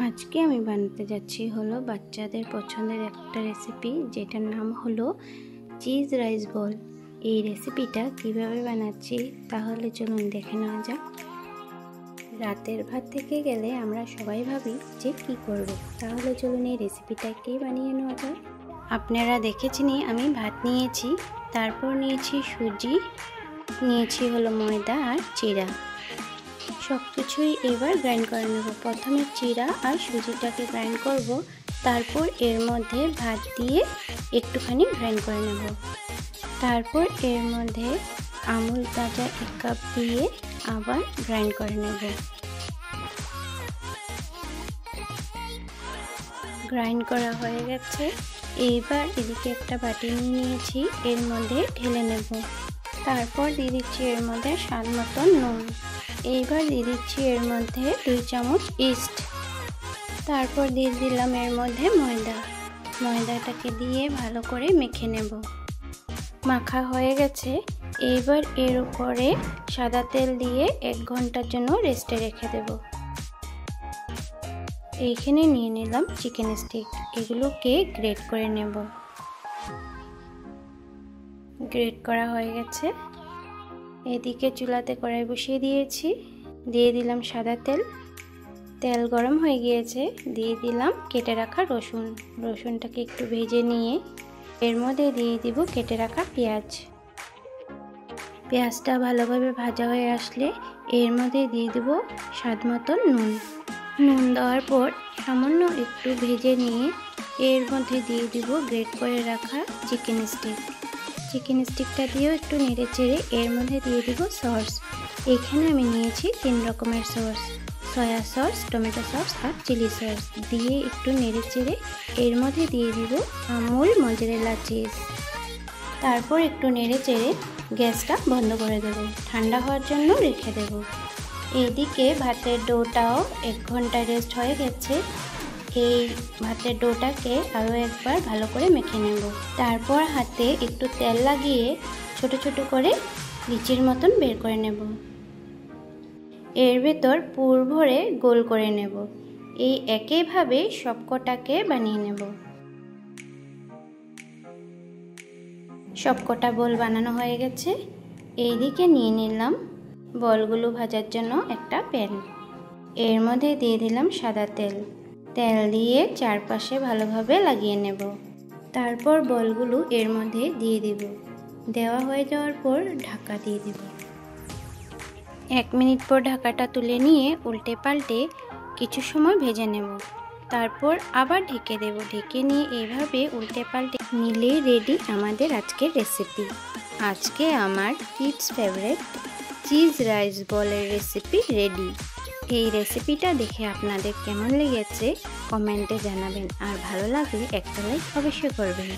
আজকে আমি বানাতে যাচ্ছি হলো বাচ্চাদের পছন্দের একটা রেসিপি, যেটার নাম হলো চিজ রাইস বল। এই রেসিপিটা কিভাবে বানাচ্ছি তাহলে চলুন দেখে নেওয়া যাক। রাতের ভাত থেকে গেলে আমরা সবাই ভাবি যে কি করব, তাহলে চলুন এই রেসিপিটাকেই বানিয়ে নেওয়া যাক। আপনারা দেখেছেনই আমি ভাত নিয়েছি, তারপর নিয়েছি সুজি, নিয়েছি হলো ময়দা আর চিড়া। সব কিছুই এবার গ্রাইন্ড করে নেব। প্রথমে চিড়া আর সুজিটাকে গ্রাইন্ড করব, তারপর এর মধ্যে ভাত দিয়ে একটুখানি গ্রাইন্ড করে নেব। তারপর এর মধ্যে আমুল তাজা 1 কাপ দিয়ে আবার গ্রাইন্ড করে নেব। গ্রাইন্ড করা হয়ে গেছে। এইবার এদিকে একটা বাটি নিয়েছি, এর মধ্যে ঢেলে নেব। তারপর দিয়ে দিচ্ছি এর মধ্যে স্বাদ মতন নুন। এইবার দিয়ে দিচ্ছি এর মধ্যে 2 চামচ ইস্ট। তারপর দিয়ে দিলাম এর মধ্যে ময়দাটাকে দিয়ে ভালো করে মেখে নেব। মাখা হয়ে গেছে। এইবার এর উপরে সাদা তেল দিয়ে 1 ঘন্টার জন্য রেস্টে রেখে দেব। এইখানে নিয়ে নিলাম চিকেন স্টিক, এগুলোকে গ্রেট করে নেব। গ্রেট করা হয়ে গেছে। এদিকে চুলাতে কড়াই বসিয়ে দিয়েছি, দিয়ে দিলাম সাদা তেল। তেল গরম হয়ে গিয়েছে, দিয়ে দিলাম কেটে রাখা রসুনটাকে একটু ভেজে নিয়ে এর মধ্যে দিয়ে দিব কেটে রাখা পেঁয়াজ। পেঁয়াজটা ভালোভাবে ভাজা হয়ে আসলে এর মধ্যে দিয়ে দেব স্বাদ মতন নুন দেওয়ার পর সামান্য একটু ভেজে নিয়ে এর মধ্যে দিয়ে দিব গ্রেট করে রাখা চিকেন স্টিকটা দিয়েও একটু নেড়ে চেড়ে এর মধ্যে দিয়ে দিব সস। এখানে আমি নিয়েছি 3 রকমের sauce, soy sauce, tomato sauce আর চিলি সস। দিয়ে একটু নেড়ে চেড়ে এর মধ্যে দিয়ে দিব আমুল মজরেলা চিজ। তারপর একটু নেড়ে চেড়ে গ্যাসটা বন্ধ করে দেব, ঠান্ডা হওয়ার জন্য রেখে দেব। এইদিকে ভাতের ডোটাও 1 ঘন্টা রেস্ট হয়ে গেছে। এই ভাতের ডোটাকে আরও একবার ভালো করে মেখে নেব। তারপর হাতে একটু তেল লাগিয়ে ছোট ছোট করে লিচির মতন বের করে নেব। এর ভেতর পুর ভরে গোল করে নেব। এই একইভাবে সবকটাকে বানিয়ে নেব। সবকটা বল বানানো হয়ে গেছে। এইদিকে নিয়ে নিলাম বলগুলো ভাজার জন্য একটা প্যান। এর মধ্যে দিয়ে দিলাম সাদা তেল দিয়ে চারপাশে ভালোভাবে লাগিয়ে নেব। তারপর বলগুলো এর মধ্যে দিয়ে দিব। দেওয়া হয়ে যাওয়ার পর ঢাকা দিয়ে দিব। 1 মিনিট পর ঢাকাটা তুলে নিয়ে উল্টে পাল্টে কিছু সময় ভেজে নেব। তারপর আবার ঢেকে দেব। ঢেকে নিয়ে এইভাবে উল্টে পাল্টে নিলেই রেডি আমাদের আজকের রেসিপি। আজকে আমার কিডস ফেভারিট চিজ রাইস বলের রেসিপি রেডি। এই রেসিপিটা দেখে আপনাদের কেমন লেগেছে কমেন্টে জানাবেন, আর ভালো লাগলে একটা লাইক অবশ্যই করবেন।